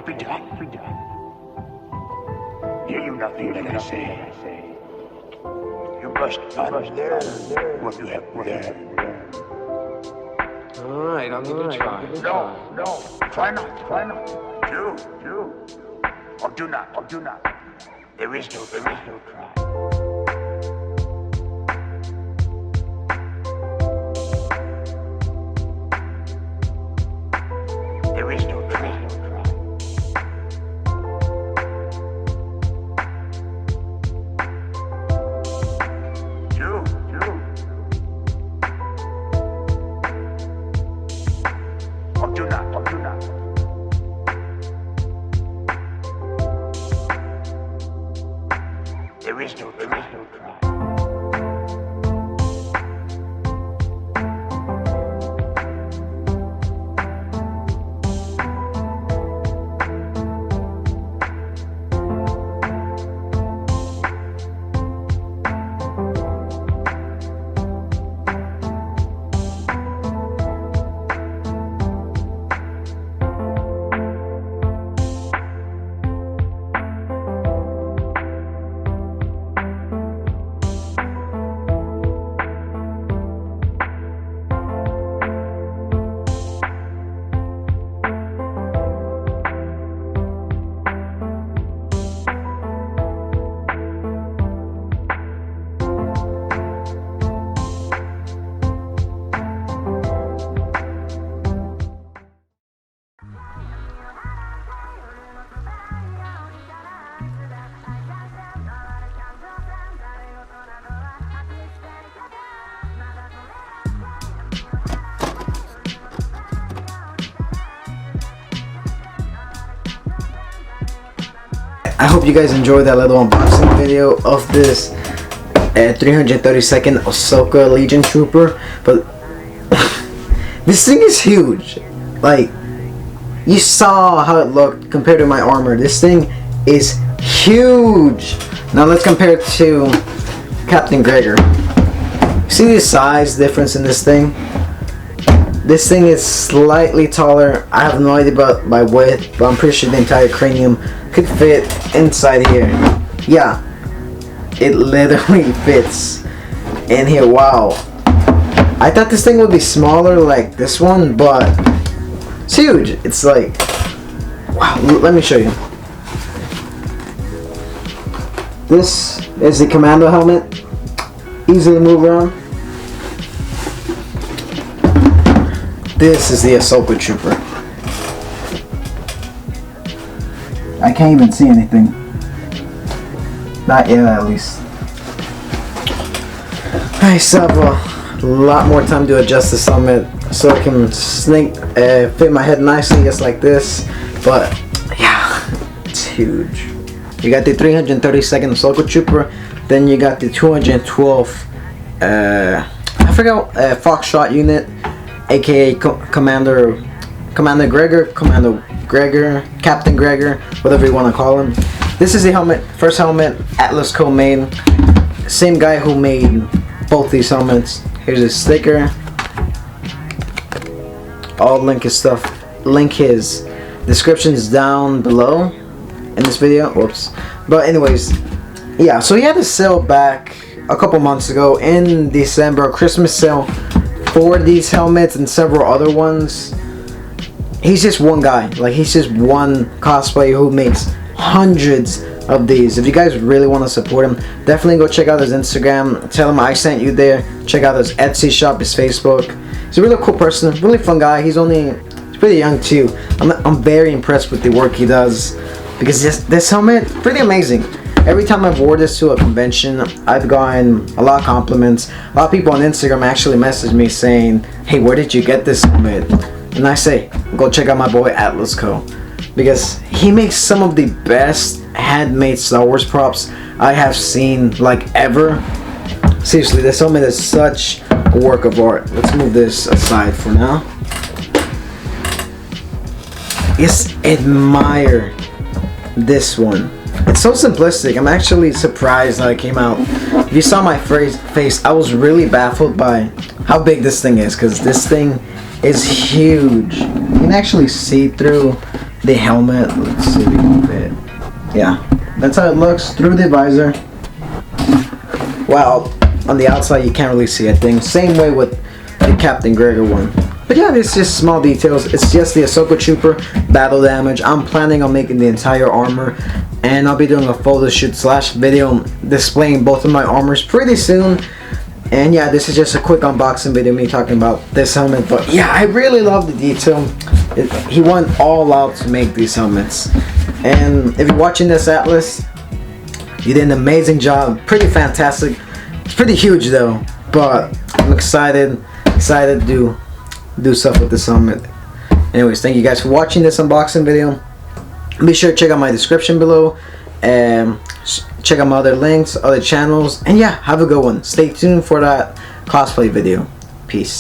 be done. Hear you nothing that I say. You must unlearn what you have learned. Alright, I'll give it a try. No. Try not. Do. Or do not. There is no try. There is no try. Do. Or do not. There is no try. I hope you guys enjoyed that little unboxing video of this 332nd Ahsoka Legion Trooper. But this thing is huge. Like, you saw how it looked compared to my armor. This thing is huge. Now let's compare it to Captain Gregor. See the size difference in this thing? This thing is slightly taller. I have no idea about my width, but I'm pretty sure the entire cranium could fit inside here. Yeah, it literally fits in here. Wow. I thought this thing would be smaller like this one, but it's huge. It's like, wow, let me show you. This is the commando helmet. Easily move around. This is the Ahsoka Trooper. I can't even see anything. Not yet, at least. I still have a lot more time to adjust this helmet so I can fit my head nicely, just like this. But yeah, it's huge. You got the 332nd Ahsoka Trooper. Then you got the 212th, I forgot, Foxtrot unit, aka Commander Gregor, Captain Gregor, whatever you want to call him. This is the helmet, first helmet Atlas Co made. Same guy who made both these helmets. Here's his sticker. I'll link his descriptions down below in this video. Whoops. But anyways, yeah, so he had a sale back a couple months ago in December, a Christmas sale for these helmets and several other ones. He's just one guy. Like, he's just one cosplayer who makes hundreds of these. If you guys really want to support him, definitely go check out his Instagram. Tell him I sent you there. Check out his Etsy shop, his Facebook. He's a really cool person, really fun guy. He's pretty young too. I'm very impressed with the work he does, because this helmet, pretty amazing. Every time I've worn this to a convention, I've gotten a lot of compliments. A lot of people on Instagram actually message me saying, hey, where did you get this helmet? And I say, go check out my boy Atlas Co, because he makes some of the best handmade Star Wars props I have seen, like, ever. Seriously, this helmet is such a work of art. Let's move this aside for now. Just admire this one. It's so simplistic. I'm actually surprised that it came out. If you saw my face, I was really baffled by how big this thing is, because this thing is huge. You can actually see through the helmet. Let's see if we can fit. Yeah, that's how it looks through the visor. Well, on the outside you can't really see a thing. Same way with the Captain Gregor one. But yeah, it's just small details. It's just the Ahsoka Trooper battle damage. I'm planning on making the entire armor, and I'll be doing a photo shoot / video displaying both of my armors pretty soon. And yeah, this is just a quick unboxing video, me talking about this helmet. But yeah, I really love the detail. He went all out to make these helmets. And if you're watching this, Atlas, you did an amazing job. Pretty fantastic. It's pretty huge though, but I'm excited to do stuff with this helmet. Anyways, thank you guys for watching this unboxing video. Be sure to check out my description below and check out my other links, other channels, and yeah, have a good one. Stay tuned for that cosplay video. Peace.